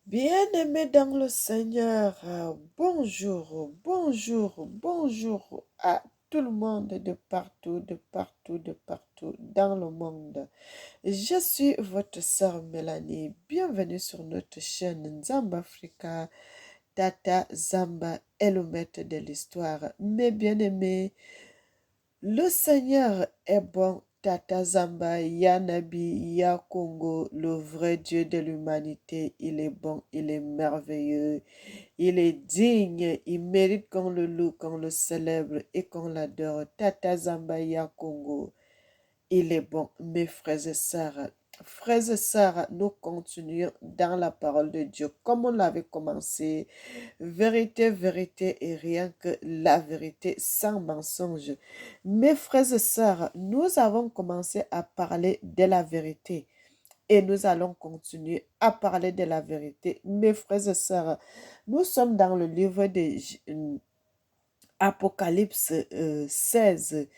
Bien-aimés dans le Seigneur, bonjour, bonjour, bonjour à tout le monde de partout, de partout, de partout dans le monde. Je suis votre sœur Mélanie. Bienvenue sur notre chaîne Zamba Africa. Tata Zamba est le maître de l'histoire. Mes bien-aimés, le Seigneur est bon. Tata Zamba, Yanabi, Ya Congo, le vrai Dieu de l'humanité, il est bon, il est merveilleux, il est digne, il mérite qu'on le loue, qu'on le célèbre et qu'on l'adore. Tata Zamba, Ya Congo, il est bon, mes frères et sœurs. Frères et sœurs, nous continuons dans la parole de Dieu comme on l'avait commencé. Vérité, vérité et rien que la vérité sans mensonge. Mes frères et sœurs, nous avons commencé à parler de la vérité et nous allons continuer à parler de la vérité. Mes frères et sœurs, nous sommes dans le livre de Apocalypse 16.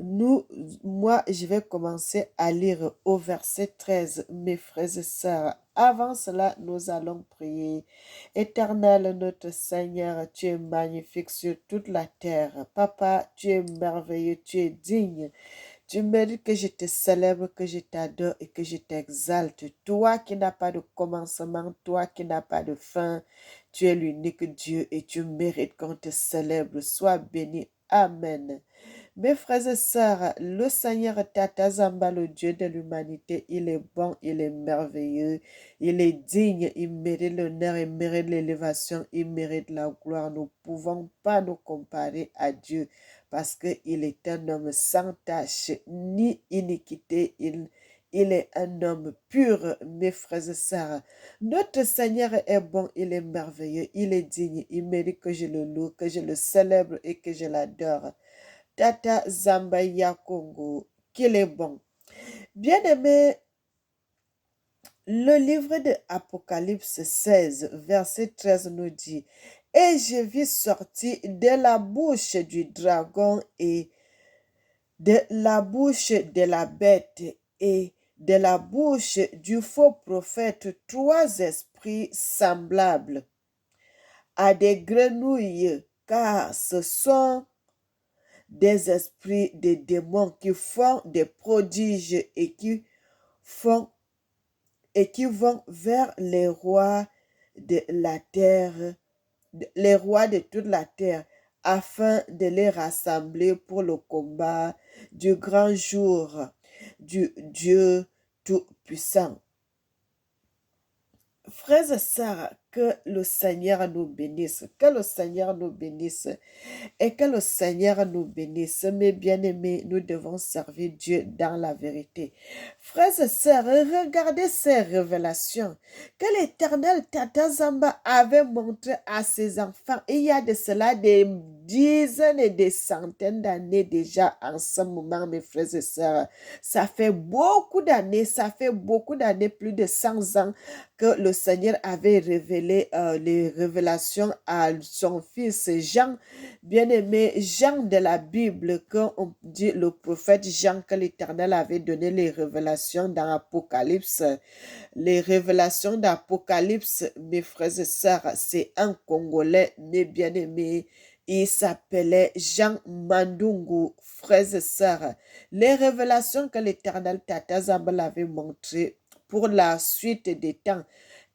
Moi, je vais commencer à lire au verset 13, mes frères et sœurs. Avant cela, nous allons prier. Éternel, notre Seigneur, tu es magnifique sur toute la terre. Papa, tu es merveilleux, tu es digne. Tu mérites que je te célèbre, que je t'adore et que je t'exalte. Toi qui n'as pas de commencement, toi qui n'as pas de fin, tu es l'unique Dieu et tu mérites qu'on te célèbre. Sois béni. Amen. Mes frères et sœurs, le Seigneur Tata Zamba, le Dieu de l'humanité, il est bon, il est merveilleux, il est digne, il mérite l'honneur, il mérite l'élévation, il mérite la gloire. Nous ne pouvons pas nous comparer à Dieu parce qu'il est un homme sans tache ni iniquité. Il est un homme pur, mes frères et sœurs. Notre Seigneur est bon, il est merveilleux, il est digne, il mérite que je le loue, que je le célèbre et que je l'adore. Tata Zambaya Congo, qu'il est bon. Bien-aimé, le livre de Apocalypse 16, verset 13 nous dit, et je vis sortir de la bouche du dragon et de la bouche de la bête et de la bouche du faux prophète trois esprits semblables à des grenouilles, car ce sont des esprits, des démons qui font des prodiges font et qui vont vers les rois de la terre, les rois de toute la terre, afin de les rassembler pour le combat du grand jour du Dieu Tout-Puissant. Frères et sœurs, que le Seigneur nous bénisse, que le Seigneur nous bénisse. Et que le Seigneur nous bénisse. Mes bien-aimés, nous devons servir Dieu dans la vérité. Frères et sœurs, regardez ces révélations que l'Éternel Tata Zamba avait montrées à ses enfants. Il y a de cela des dizaines et des centaines d'années déjà en ce moment, mes frères et sœurs. Ça fait beaucoup d'années, plus de 100 ans que le Seigneur avait révélé les révélations à son fils Jean. Bien-aimé, Jean de la Bible, quand on dit le prophète Jean, que l'Éternel avait donné les révélations dans Apocalypse, les révélations d'Apocalypse, mes frères et sœurs, c'est un Congolais, mes bien-aimés. Il s'appelait Jean Mandungu, frères et sœurs. Les révélations que l'Éternel Tata Zamba avait montrées pour la suite des temps.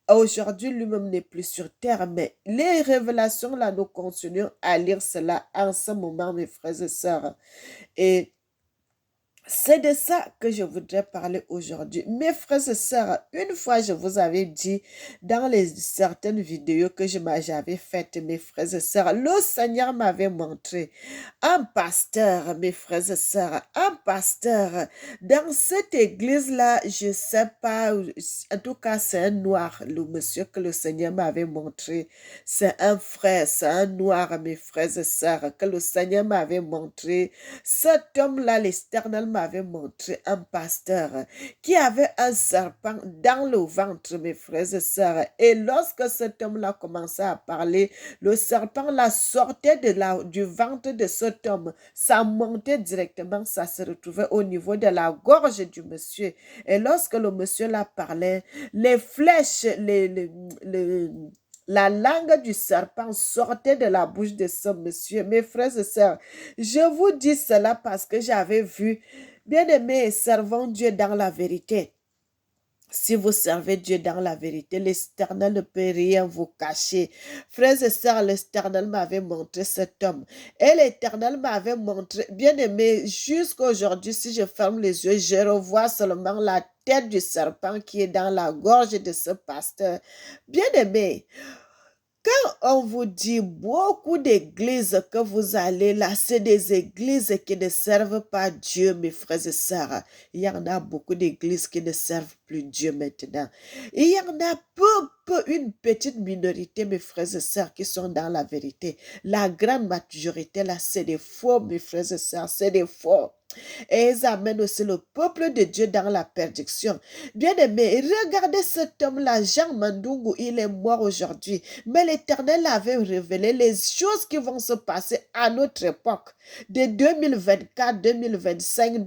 Aujourd'hui, lui-même n'est plus sur terre, mais les révélations, là, nous continuons à lire cela en ce moment, mes frères et sœurs. Et c'est de ça que je voudrais parler aujourd'hui. Mes frères et sœurs, une fois je vous avais dit dans certaines vidéos que j'avais faites, mes frères et sœurs, le Seigneur m'avait montré un pasteur, mes frères et sœurs, un pasteur. Dans cette église-là, je ne sais pas, en tout cas c'est un noir, le monsieur que le Seigneur m'avait montré. C'est un frère, c'est un noir, mes frères et sœurs, que le Seigneur m'avait montré. Cet homme-là, l'Éternel m'avait montré un pasteur qui avait un serpent dans le ventre, mes frères et sœurs. Et lorsque cet homme-là commençait à parler, le serpent la sortait du ventre de cet homme. Ça montait directement, ça se retrouvait au niveau de la gorge du monsieur. Et lorsque le monsieur la parlait, les flèches, la langue du serpent sortait de la bouche de ce monsieur. Mes frères et sœurs, je vous dis cela parce que j'avais vu, bien-aimés, servons Dieu dans la vérité. Si vous servez Dieu dans la vérité, l'Éternel ne peut rien vous cacher. Frères et sœurs, l'Éternel m'avait montré cet homme. Et l'Éternel m'avait montré, bien aimé, jusqu'à aujourd'hui, si je ferme les yeux, je revois seulement la tête du serpent qui est dans la gorge de ce pasteur. Bien aimé, on vous dit beaucoup d'églises que vous allez là, c'est des églises qui ne servent pas Dieu, mes frères et sœurs. Il y en a beaucoup d'églises qui ne servent plus Dieu maintenant. Il y en a une petite minorité, mes frères et sœurs, qui sont dans la vérité. La grande majorité là, c'est des faux, mes frères et sœurs, c'est des faux. Et ils amènent aussi le peuple de Dieu dans la perdition. Bien-aimé, regardez cet homme-là, Jean Mandungu, il est mort aujourd'hui. Mais l'Éternel avait révélé les choses qui vont se passer à notre époque. De 2024, 2025,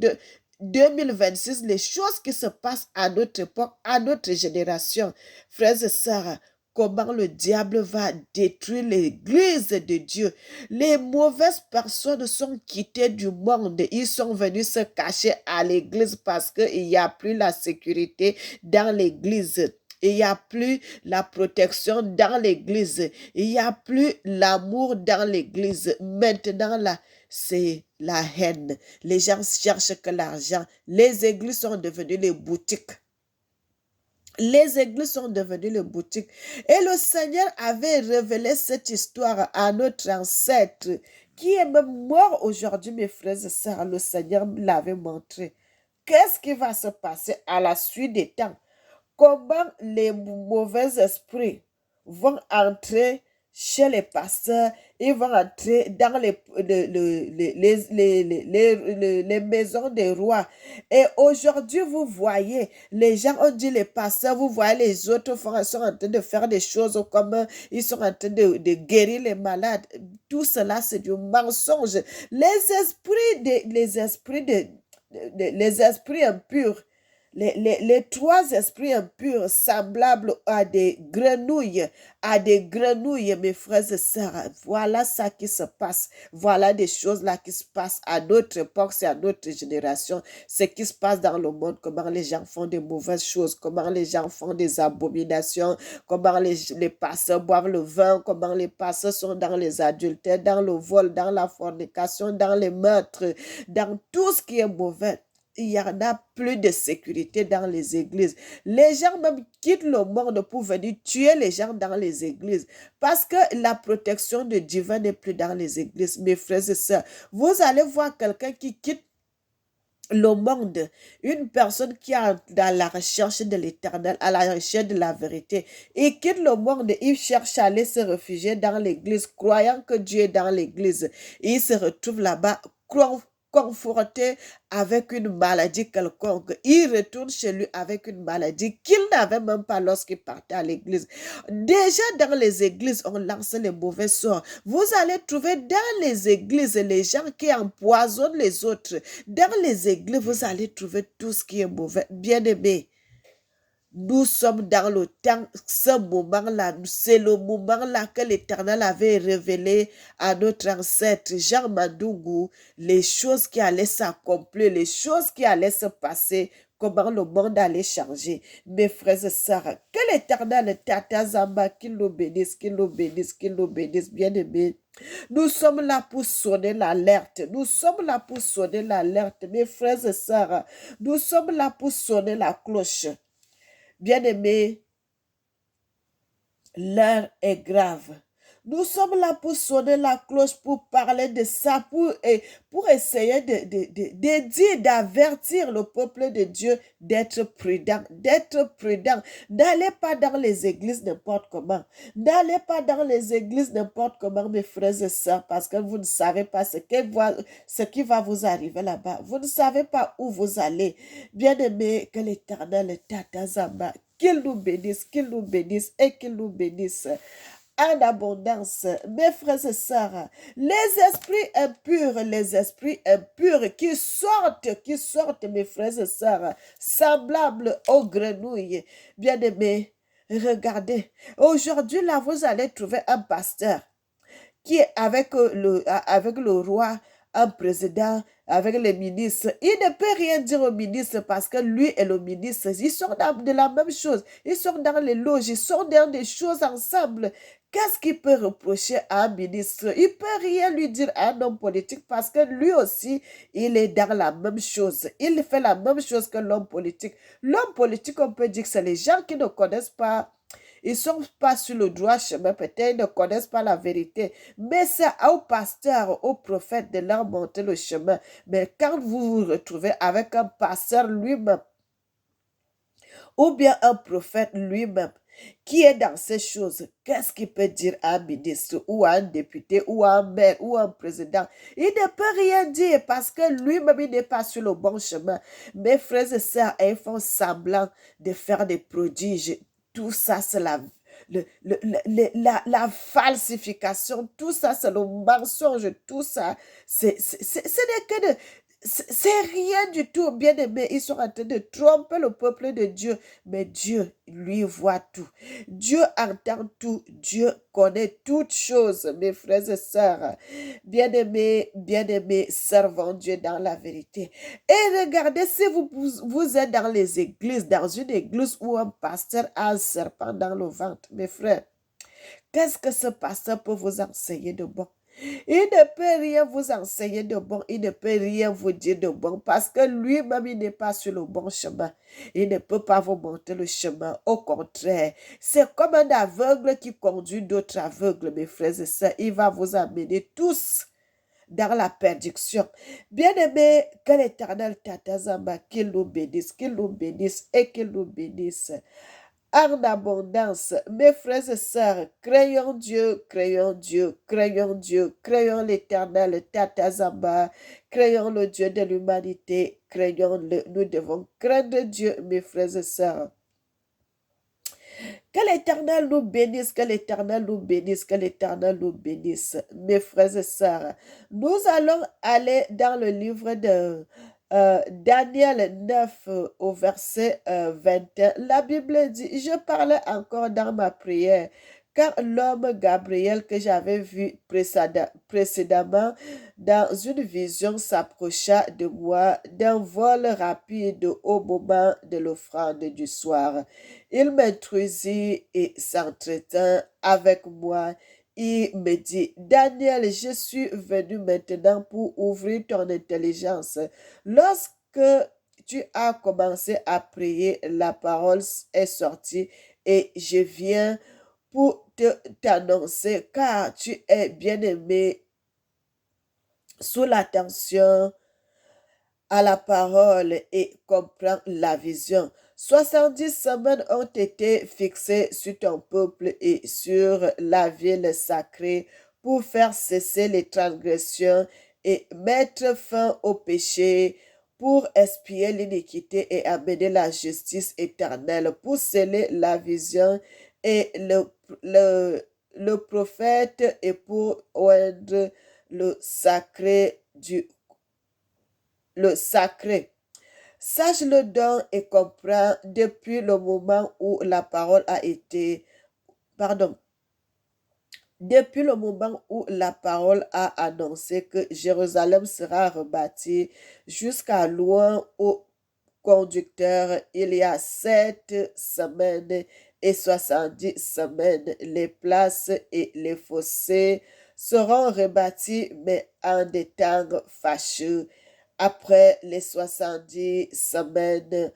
2026, les choses qui se passent à notre époque, à notre génération. Frères et sœurs, comment le diable va détruire l'église de Dieu. Les mauvaises personnes sont quittées du monde. Ils sont venus se cacher à l'église parce qu'il n'y a plus la sécurité dans l'église. Il n'y a plus la protection dans l'église. Il n'y a plus l'amour dans l'église. Maintenant, là, c'est la haine. Les gens cherchent que l'argent. Les églises sont devenues les boutiques. Les églises sont devenues les boutiques. Et le Seigneur avait révélé cette histoire à notre ancêtre qui est même mort aujourd'hui, mes frères et sœurs. Le Seigneur l'avait montré. Qu'est-ce qui va se passer à la suite des temps? Comment les mauvais esprits vont entrer chez les pasteurs, ils vont entrer dans les maisons des rois. Et aujourd'hui, vous voyez, les gens ont dit, les pasteurs, vous voyez, les autres sont en train de faire des choses comme ils sont en train de guérir les malades. Tout cela, c'est du mensonge. Les esprits impurs, les trois esprits impurs semblables à des grenouilles, mes frères et sœurs. Voilà ça qui se passe. Voilà des choses là qui se passent à notre époque, c'est à notre génération. Ce qui se passe dans le monde, comment les gens font des mauvaises choses, comment les gens font des abominations, comment les pasteurs boivent le vin, comment les pasteurs sont dans les adultères, dans le vol, dans la fornication, dans les meurtres, dans tout ce qui est mauvais. Il n'y en a plus de sécurité dans les églises. Les gens même quittent le monde pour venir tuer les gens dans les églises parce que la protection de Dieu n'est plus dans les églises. Mes frères et sœurs, vous allez voir quelqu'un qui quitte le monde, une personne qui est dans la recherche de l'éternel, à la recherche de la vérité, il quitte le monde, il cherche à aller se réfugier dans l'église, croyant que Dieu est dans l'église. Il se retrouve là-bas, conforté avec une maladie quelconque. Il retourne chez lui avec une maladie qu'il n'avait même pas lorsqu'il partait à l'église. Déjà dans les églises, on lance les mauvais sorts. Vous allez trouver dans les églises les gens qui empoisonnent les autres. Dans les églises, vous allez trouver tout ce qui est mauvais. Bien-aimé, nous sommes dans le temps, ce moment-là, c'est le moment-là que l'Éternel avait révélé à notre ancêtre Jean Mandungu les choses qui allaient s'accomplir, les choses qui allaient se passer, comment le monde allait changer. Mes frères et sœurs, que l'Éternel Tata Zamba, qu'il nous bénisse, qu'il nous bénisse, qu'il nous bénisse, bien-aimés. Nous sommes là pour sonner l'alerte. Nous sommes là pour sonner l'alerte, mes frères et sœurs. Nous sommes là pour sonner la cloche. Bien-aimés, l'heure est grave. Nous sommes là pour sonner la cloche, pour parler de ça, pour essayer de dire, d'avertir le peuple de Dieu d'être prudent, N'allez pas dans les églises n'importe comment. N'allez pas dans les églises n'importe comment, mes frères et sœurs, parce que vous ne savez pas ce qui va vous arriver là-bas. Vous ne savez pas où vous allez. Bien-aimé, que l'Éternel Tatazamba, qu'il nous bénisse et qu'il nous bénisse en abondance. Mes frères et sœurs, les esprits impurs qui sortent, mes frères et sœurs, semblables aux grenouilles. Bien-aimés, regardez, aujourd'hui là, vous allez trouver un pasteur qui est avec le roi, un président, avec les ministres. Il ne peut rien dire au ministre parce que lui et le ministre, ils sont dans de la même chose. Ils sont dans les loges, ils sont dans des choses ensemble. Qu'est-ce qu'il peut reprocher à un ministre? Il ne peut rien lui dire à un homme politique parce que lui aussi, il est dans la même chose. Il fait la même chose que l'homme politique. L'homme politique, on peut dire que c'est les gens qui ne connaissent pas, ils ne sont pas sur le droit chemin, peut-être ils ne connaissent pas la vérité. Mais c'est au pasteur, au prophète de leur montrer le chemin. Mais quand vous vous retrouvez avec un pasteur lui-même, ou bien un prophète lui-même, qui est dans ces choses, qu'est-ce qu'il peut dire à un ministre ou à un député ou à un maire ou à un président? Il ne peut rien dire parce que lui-même, il n'est pas sur le bon chemin. Mes frères et sœurs, ils font semblant de faire des prodiges. Tout ça, c'est la falsification, tout ça, c'est le mensonge, tout ça, ce n'est que de... C'est rien du tout, bien aimé. Ils sont en train de tromper le peuple de Dieu. Mais Dieu, lui, voit tout. Dieu entend tout. Dieu connaît toutes choses, mes frères et sœurs. Bien aimé, servons Dieu dans la vérité. Et regardez, si vous êtes dans les églises, dans une église où un pasteur a un serpent dans le ventre, mes frères, qu'est-ce que ce pasteur peut vous enseigner de bon? Il ne peut rien vous enseigner de bon, il ne peut rien vous dire de bon parce que lui-même, il n'est pas sur le bon chemin. Il ne peut pas vous montrer le chemin. Au contraire, c'est comme un aveugle qui conduit d'autres aveugles, mes frères et sœurs. Il va vous amener tous dans la perdition. Bien-aimés, que l'Éternel Tatazamba, qu'il nous bénisse et qu'il nous bénisse en abondance. Mes frères et sœurs, craignons Dieu, craignons Dieu, craignons Dieu, craignons l'Éternel, Tatazamba, craignons le Dieu de l'humanité, craignons-le. Nous devons craindre Dieu, mes frères et sœurs. Que l'Éternel nous bénisse, que l'Éternel nous bénisse, que l'Éternel nous bénisse, mes frères et sœurs. Nous allons aller dans le livre de Daniel 9 au verset 21. La Bible dit, je parlais encore dans ma prière, car l'homme Gabriel que j'avais vu précédemment dans une vision s'approcha de moi d'un vol rapide au moment de l'offrande du soir. Il m'introduisit et s'entretint avec moi. Il me dit, Daniel, je suis venu maintenant pour ouvrir ton intelligence. Lorsque tu as commencé à prier, la parole est sortie et je viens pour t'annoncer car tu es bien-aimé sous l'attention à la parole et comprends la vision. 70 semaines ont été fixées sur ton peuple et sur la ville sacrée pour faire cesser les transgressions et mettre fin au péché, pour expier l'iniquité et amener la justice éternelle, pour sceller la vision et le prophète et pour oindre le sacré le sacré. Sache-le donc et comprends depuis le moment où la parole a été, pardon, depuis le moment où la parole a annoncé que Jérusalem sera rebâtie jusqu'à loin au conducteur, il y a 7 semaines et 70 semaines, les places et les fossés seront rebâtis, mais en des temps fâcheux. Après les 70 semaines,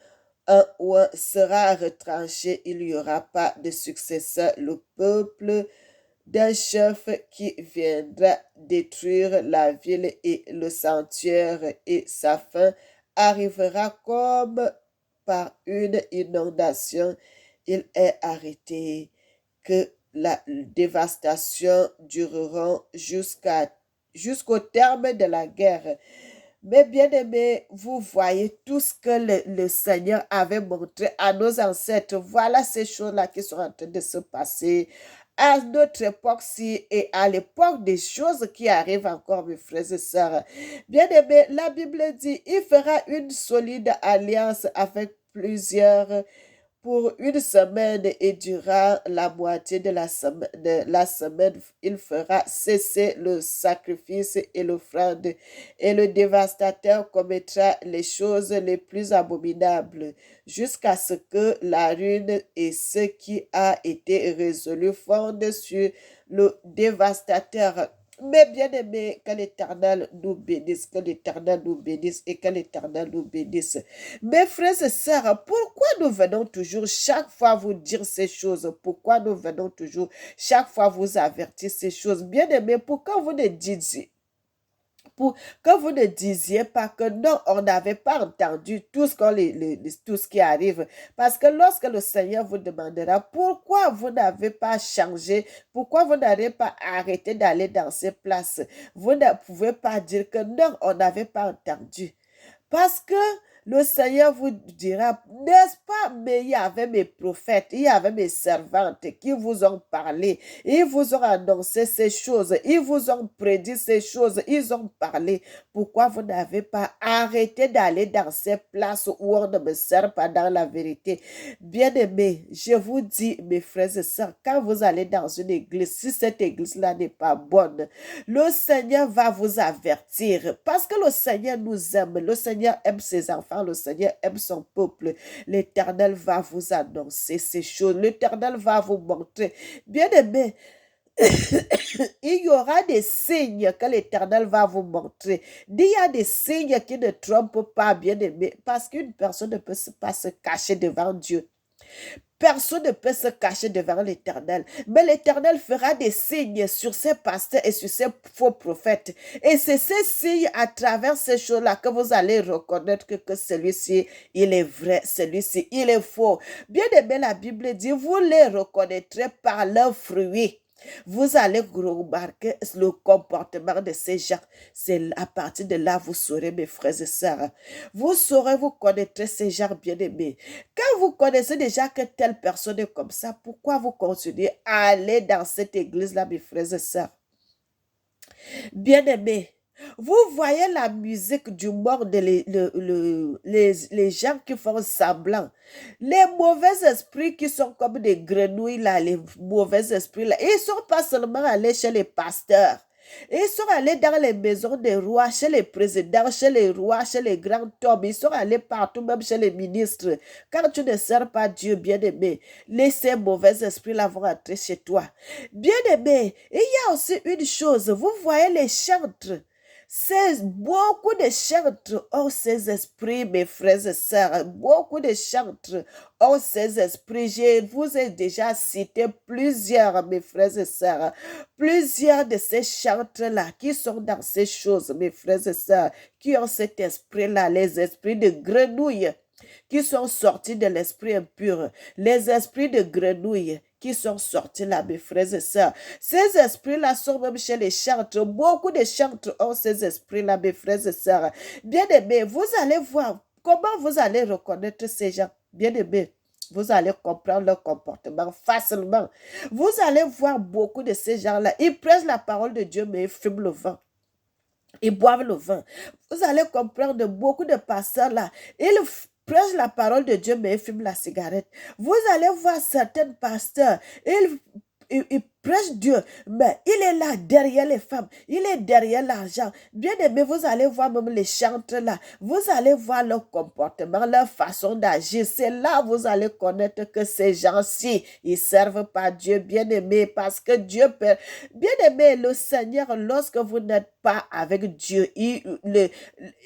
un roi sera retranché, il n'y aura pas de successeur. Le peuple d'un chef qui viendra détruire la ville et le sanctuaire, et sa fin arrivera comme par une inondation. Il est arrêté que la dévastation durera jusqu'au terme de la guerre. Mais bien aimés, vous voyez tout ce que le Seigneur avait montré à nos ancêtres. Voilà ces choses-là qui sont en train de se passer à notre époque-ci et à l'époque des choses qui arrivent encore, mes frères et sœurs. Bien aimés, la Bible dit, il fera une solide alliance avec plusieurs pour une semaine, et durant la moitié de la semaine, il fera cesser le sacrifice et l'offrande, et le dévastateur commettra les choses les plus abominables, jusqu'à ce que la ruine et ce qui a été résolu fondent sur le dévastateur. Mais bien aimé, que l'Éternel nous bénisse, que l'Éternel nous bénisse et que l'Éternel nous bénisse. Mes frères et sœurs, pourquoi nous venons toujours chaque fois vous dire ces choses? Pourquoi nous venons toujours chaque fois vous avertir ces choses? Bien aimé, pourquoi vous ne disiez pour que vous ne disiez pas que non, on n'avait pas entendu tout ce qui arrive. Parce que lorsque le Seigneur vous demandera pourquoi vous n'avez pas changé, pourquoi vous n'avez pas arrêté d'aller dans ces places, vous ne pouvez pas dire que non, on n'avait pas entendu. Parce que le Seigneur vous dira, n'est-ce pas, mais il y avait mes prophètes, il y avait mes servantes qui vous ont parlé, ils vous ont annoncé ces choses, ils vous ont prédit ces choses, ils ont parlé. Pourquoi vous n'avez pas arrêté d'aller dans ces places où on ne me sert pas dans la vérité? Bien-aimés, je vous dis, mes frères et sœurs, quand vous allez dans une église, si cette église-là n'est pas bonne, le Seigneur va vous avertir parce que le Seigneur nous aime. Le Seigneur aime ses enfants. Le Seigneur aime son peuple. L'Éternel va vous annoncer ces choses. L'Éternel va vous montrer. Bien-aimé, il y aura des signes que l'Éternel va vous montrer. Il y a des signes qui ne trompent pas, bien-aimé, parce qu'une personne ne peut pas se cacher devant Dieu. Personne ne peut se cacher devant l'Éternel. Mais l'Éternel fera des signes sur ses pasteurs et sur ses faux prophètes. Et c'est ces signes à travers ces choses-là que vous allez reconnaître que celui-ci, il est vrai, celui-ci, il est faux. Bien aimé, la Bible dit, vous les reconnaîtrez par leurs fruits. Vous allez remarquer le comportement de ces gens. C'est à partir de là, vous saurez, mes frères et sœurs. Vous saurez, vous connaîtrez ces gens bien-aimés. Quand vous connaissez déjà que telle personne est comme ça, pourquoi vous continuez à aller dans cette église-là, mes frères et sœurs? Bien-aimés, vous voyez la musique du monde, les gens qui font semblant, les mauvais esprits qui sont comme des grenouilles là, les mauvais esprits là, ils sont pas seulement allés chez les pasteurs. Ils sont allés dans les maisons des rois, chez les présidents, chez les rois, chez les grands hommes. Ils sont allés partout, même chez les ministres. Quand tu ne sers pas Dieu, bien-aimé, ces mauvais esprits-là vont entrer chez toi. Bien-aimé, il y a aussi une chose. Vous voyez les chantres. Beaucoup de chantres ont ces esprits, mes frères et sœurs. Beaucoup de chantres ont ces esprits. Je vous ai déjà cité plusieurs, mes frères et sœurs. Plusieurs de ces chantres-là qui sont dans ces choses, mes frères et sœurs, qui ont cet esprit-là, les esprits de grenouille qui sont sortis de l'esprit impur, les esprits de grenouille qui sont sortis là, mes frères et sœurs. Ces esprits-là sont même chez les chantres. Beaucoup de chantres ont ces esprits-là, mes frères et sœurs. Bien-aimés, vous allez voir comment vous allez reconnaître ces gens. Bien-aimés, vous allez comprendre leur comportement facilement. Vous allez voir beaucoup de ces gens-là. Ils prêchent la parole de Dieu, mais ils fument le vin. Ils boivent le vin. Vous allez comprendre beaucoup de pasteurs là. Ils prêchent la parole de Dieu, mais ils fument la cigarette. Vous allez voir certains pasteurs. Ils prêchent Dieu, mais il est là derrière les femmes, il est derrière l'argent. Bien aimé, vous allez voir même les chantres là, vous allez voir leur comportement, leur façon d'agir. C'est là vous allez connaître que ces gens-ci, ils servent pas Dieu, bien aimé, parce que Dieu peut. Bien aimé, le Seigneur, lorsque vous n'êtes pas avec Dieu, il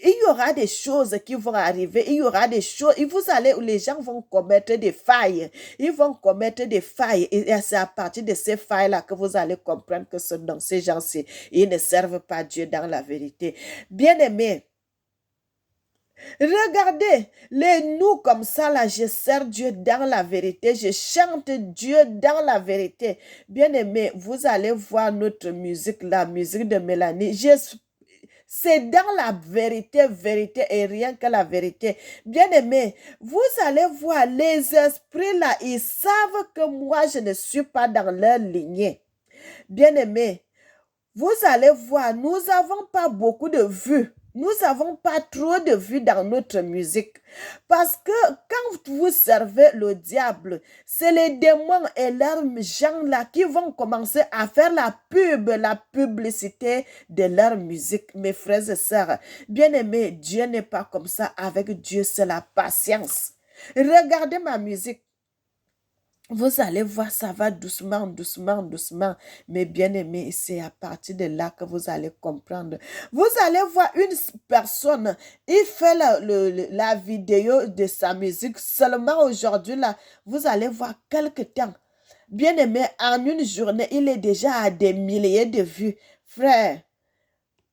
y aura des choses qui vont arriver, il y aura des choses, les gens vont commettre des failles, ils vont commettre des failles, et c'est à partir de ces failles détails-là que vous allez comprendre que ces gens-ci, ils ne servent pas Dieu dans la vérité. Bien-aimés, regardez, les nous comme ça, là, je sers Dieu dans la vérité, je chante Dieu dans la vérité. Bien-aimés, vous allez voir notre musique, la musique de Mélanie. C'est dans la vérité, vérité et rien que la vérité. Bien-aimés, vous allez voir, les esprits là, ils savent que moi, je ne suis pas dans leur lignée. Bien-aimés, vous allez voir, nous n'avons pas beaucoup de vues. Nous n'avons pas trop de vues dans notre musique. Parce que quand vous servez le diable, c'est les démons et leurs gens là qui vont commencer à faire la publicité de leur musique. Mes frères et sœurs, bien-aimés, Dieu n'est pas comme ça. Avec Dieu, c'est la patience. Regardez ma musique. Vous allez voir, ça va doucement, doucement, doucement. Mais bien aimé, c'est à partir de là que vous allez comprendre. Vous allez voir une personne, il fait la vidéo de sa musique. Seulement aujourd'hui, là, vous allez voir quelques temps. Bien aimé, en une journée, il est déjà à des milliers de vues. Frère,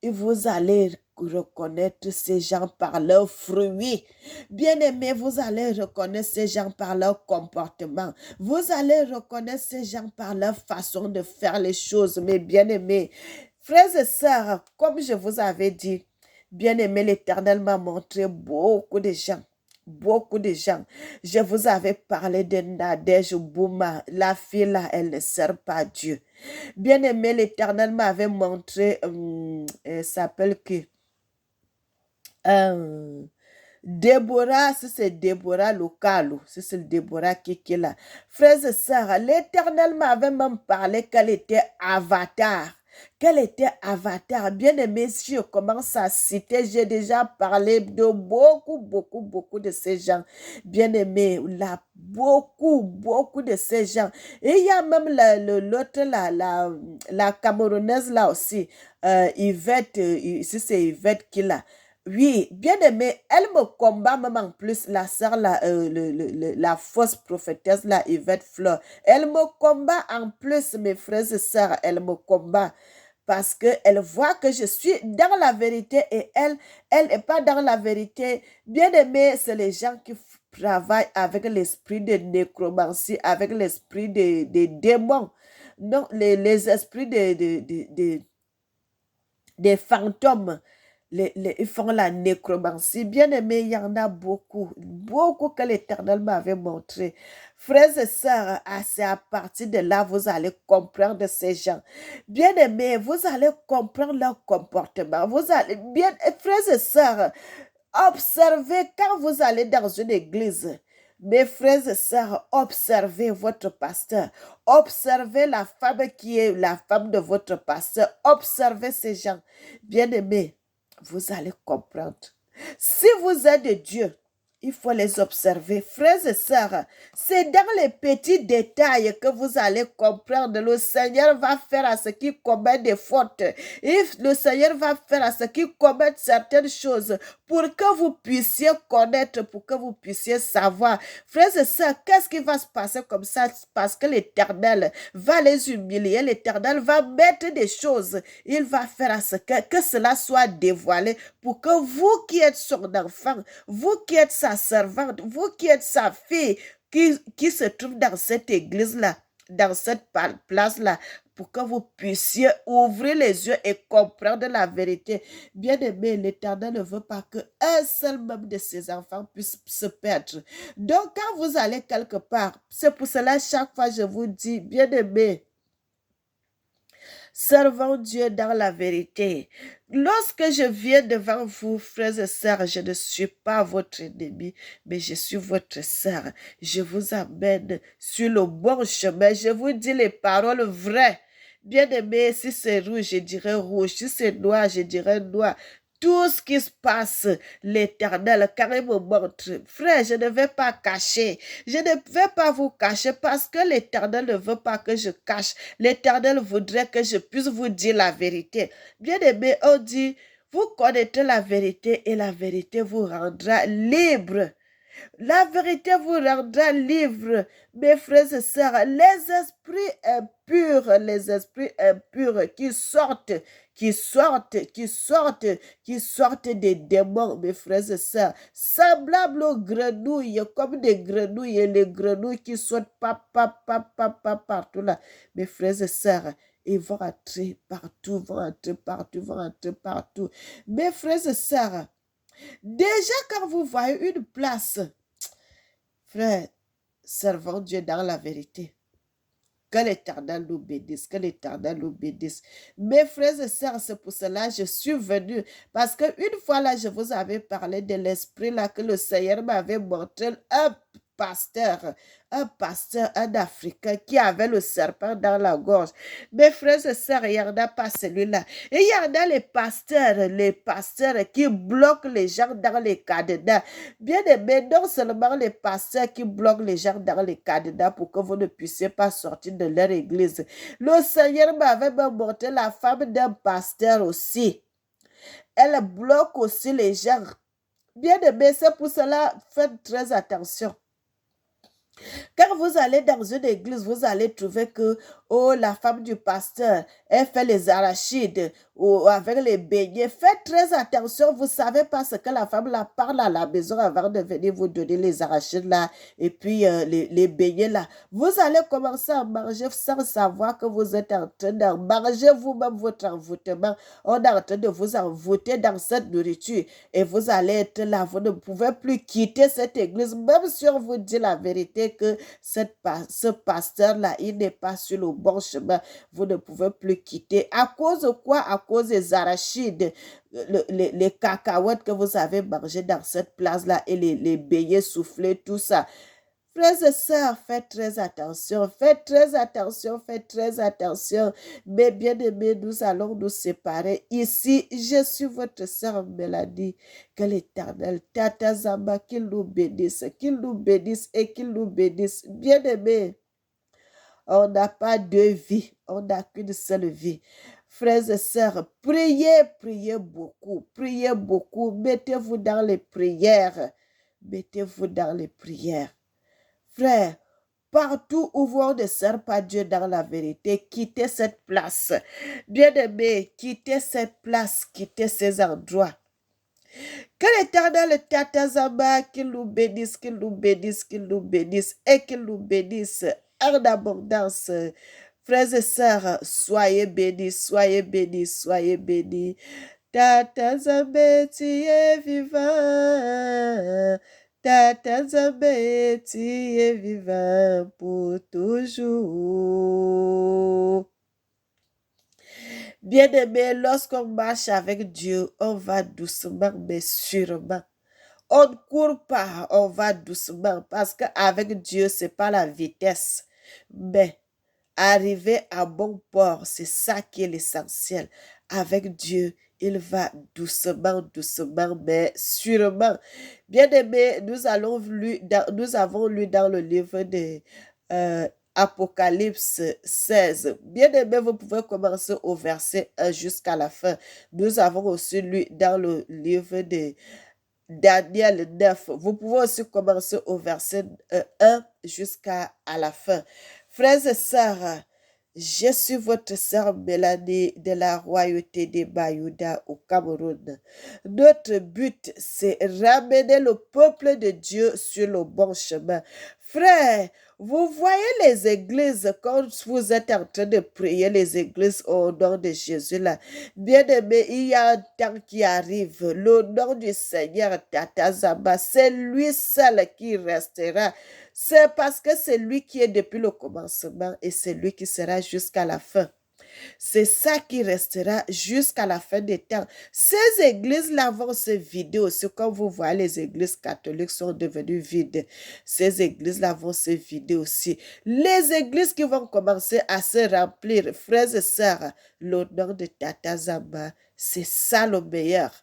et vous allez reconnaître ces gens par leurs fruits. Bien-aimés, vous allez reconnaître ces gens par leur comportement. Vous allez reconnaître ces gens par leur façon de faire les choses. Mais bien-aimés, frères et sœurs, comme je vous avais dit, bien-aimé, l'Éternel m'a montré beaucoup de gens. Beaucoup de gens. Je vous avais parlé de Nadège Bouma. La fille là, elle ne sert pas Dieu. Bien-aimé, l'Éternel m'avait montré, elle s'appelle qui? Déborah, si c'est Déborah Localo, si c'est Déborah qui est là. Frères et sœurs, l'Éternel m'avait même parlé qu'elle était avatar. Qu'elle était avatar. Bien aimé, si je commence à citer, j'ai déjà parlé de beaucoup de ces gens. Bien aimé, là, beaucoup de ces gens. Et il y a même l'autre, la Camerounaise là aussi, Yvette, si c'est Yvette qui l'a. Oui, bien aimé, elle me combat même en plus, la sœur, la fausse prophétesse, la Yvette Fleur. Elle me combat en plus, mes frères et sœurs, elle me combat parce qu'elle voit que je suis dans la vérité et elle n'est pas dans la vérité. Bien aimé, c'est les gens qui travaillent avec l'esprit de nécromancie, avec l'esprit des démons. Non, les esprits des fantômes. Ils font la nécromancie. Bien aimé, il y en a beaucoup que l'Éternel m'avait montré. Frères et sœurs, c'est à partir de là, vous allez comprendre ces gens. Bien aimé, vous allez comprendre leur comportement. Vous allez, bien, frères et sœurs, observez quand vous allez dans une église. Mes frères et sœurs, observez votre pasteur. Observez la femme qui est la femme de votre pasteur. Observez ces gens. Bien aimés, vous allez comprendre. Si vous êtes de Dieu, il faut les observer. Frères et sœurs, c'est dans les petits détails que vous allez comprendre. Le Seigneur va faire à ceux qui commettent des fautes. Et le Seigneur va faire à ceux qui commettent certaines choses pour que vous puissiez connaître, pour que vous puissiez savoir. Frères et sœurs, qu'est-ce qui va se passer comme ça? Parce que l'Éternel va les humilier. L'Éternel va mettre des choses. Il va faire à ce que cela soit dévoilé pour que vous qui êtes son enfant, vous qui êtes sa servante, vous qui êtes sa fille, qui se trouve dans cette église-là, dans cette place-là, pour que vous puissiez ouvrir les yeux et comprendre la vérité. Bien aimé, l'Éternel ne veut pas qu'un seul même de ses enfants puisse se perdre. Donc, quand vous allez quelque part, c'est pour cela chaque fois je vous dis, bien aimé, servons Dieu dans la vérité. Lorsque je viens devant vous, frères et sœurs, je ne suis pas votre ennemi, mais je suis votre sœur. Je vous amène sur le bon chemin. Je vous dis les paroles vraies. Bien aimé, si c'est rouge, je dirais rouge. Si c'est noir, je dirais noir. Tout ce qui se passe, l'Éternel, car il me montre. Frère, je ne vais pas cacher. Je ne vais pas vous cacher parce que l'Éternel ne veut pas que je cache. L'Éternel voudrait que je puisse vous dire la vérité. Bien aimé, on dit, vous connaîtrez la vérité et la vérité vous rendra libre. La vérité vous rendra libre, mes frères et sœurs. Les esprits impurs qui sortent des démons, mes frères et sœurs, semblables aux grenouilles, comme des grenouilles, et les grenouilles qui sautent partout là. Mes frères et sœurs, ils vont entrer partout, vont entrer partout. Mes frères et sœurs, déjà quand vous voyez une place, frère, servons Dieu dans la vérité. Que l'Éternel nous bénisse, que l'Éternel nous bénisse. Mes frères et sœurs, c'est pour cela que je suis venu. Parce qu'une fois là, je vous avais parlé de l'esprit là que le Seigneur m'avait montré un pasteur, un Africain qui avait le serpent dans la gorge. Mes frères et sœurs, il n'y en a pas celui-là. Et il y en a les pasteurs qui bloquent les gens dans les cadenas. Bien aimé, non seulement les pasteurs qui bloquent les gens dans les cadenas pour que vous ne puissiez pas sortir de leur église. Le Seigneur m'avait montré la femme d'un pasteur aussi. Elle bloque aussi les gens. Bien aimé, c'est pour cela, faites très attention. Quand vous allez dans une église, vous allez trouver que, oh, la femme du pasteur, elle fait les arachides ou avec les beignets. Faites très attention, vous ne savez pas ce que la femme la parle à la maison avant de venir vous donner les arachides là et puis les beignets là. Vous allez commencer à manger sans savoir que vous êtes en train de manger vous-même votre envoûtement. On est en train de vous envoûter dans cette nourriture et vous allez être là. Vous ne pouvez plus quitter cette église, même si on vous dit la vérité que ce pasteur-là, il n'est pas sur le bon chemin. Vous ne pouvez plus quitter. À cause de quoi? À cause des arachides, les cacahuètes que vous avez mangées dans cette place-là et les beignets soufflés, tout ça. Frères et sœurs, faites très attention, faites très attention, faites très attention. Mais bien aimés, nous allons nous séparer. Ici, je suis votre sœur Mélanie. Que l'Éternel, Tata Zamba, qu'il nous bénisse et qu'il nous bénisse. Bien aimés, on n'a pas deux vies, on n'a qu'une seule vie. Frères et sœurs, priez beaucoup. Mettez-vous dans les prières. Mettez-vous dans les prières. Frère, partout où vous ne sert pas Dieu dans la vérité, quittez cette place. Bien-aimé, quittez cette place, quittez ces endroits. Que l'Éternel Tatazama, qu'il nous bénisse et qu'il nous bénisse en abondance. Frères et sœurs, soyez bénis, soyez bénis, soyez bénis. Tata Zambé, tu es vivant. Tata Zambé, tu es vivant pour toujours. Bien-aimé, lorsqu'on marche avec Dieu, on va doucement, mais sûrement. On ne court pas, on va doucement, parce qu'avec Dieu, ce n'est pas la vitesse, mais arriver à bon port, c'est ça qui est l'essentiel. Avec Dieu, il va doucement, mais sûrement. Bien-aimé, nous avons lu dans le livre de Apocalypse 16. Bien-aimé, vous pouvez commencer au verset 1 jusqu'à la fin. Nous avons aussi lu dans le livre de Daniel 9. Vous pouvez aussi commencer au verset 1 jusqu'à la fin. Frères et sœurs, je suis votre sœur Mélanie de la royauté des Bayouda au Cameroun. Notre but, c'est ramener le peuple de Dieu sur le bon chemin. Frère, vous voyez les églises, quand vous êtes en train de prier les églises au nom de Jésus là, bien aimé, il y a un temps qui arrive. Le nom du Seigneur Tatazamba, c'est lui seul qui restera. C'est parce que c'est lui qui est depuis le commencement et c'est lui qui sera jusqu'à la fin. C'est ça qui restera jusqu'à la fin des temps. Ces églises-là vont se vider aussi. Comme vous voyez, les églises catholiques sont devenues vides. Ces églises-là vont se vider aussi. Les églises qui vont commencer à se remplir, frères et sœurs, le nom de Tata Zamba, c'est ça le meilleur.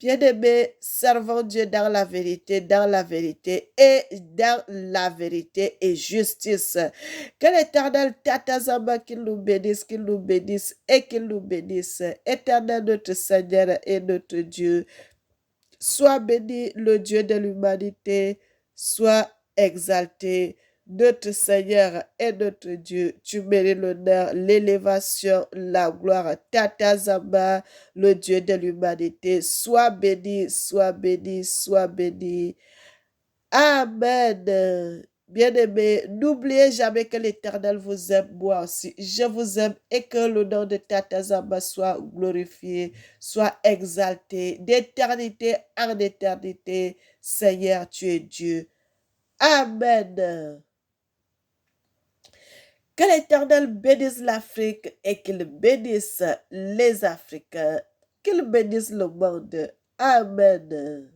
Bien-aimés, servons Dieu dans la vérité et dans la vérité et justice. Que l'Éternel Tatazamba qu'il nous bénisse et qu'il nous bénisse. Éternel notre Seigneur et notre Dieu, Sois béni le Dieu de l'humanité, sois exalté. Notre Seigneur et notre Dieu, tu mérites l'honneur, l'élévation, la gloire. Tata Zamba, le Dieu de l'humanité, sois béni, sois béni, sois béni. Amen. Bien-aimés, n'oubliez jamais que l'Éternel vous aime, moi aussi. Je vous aime et que le nom de Tata Zamba soit glorifié, soit exalté d'éternité en éternité. Seigneur, tu es Dieu. Amen. Que l'Éternel bénisse l'Afrique et qu'il bénisse les Africains, qu'il bénisse le monde. Amen.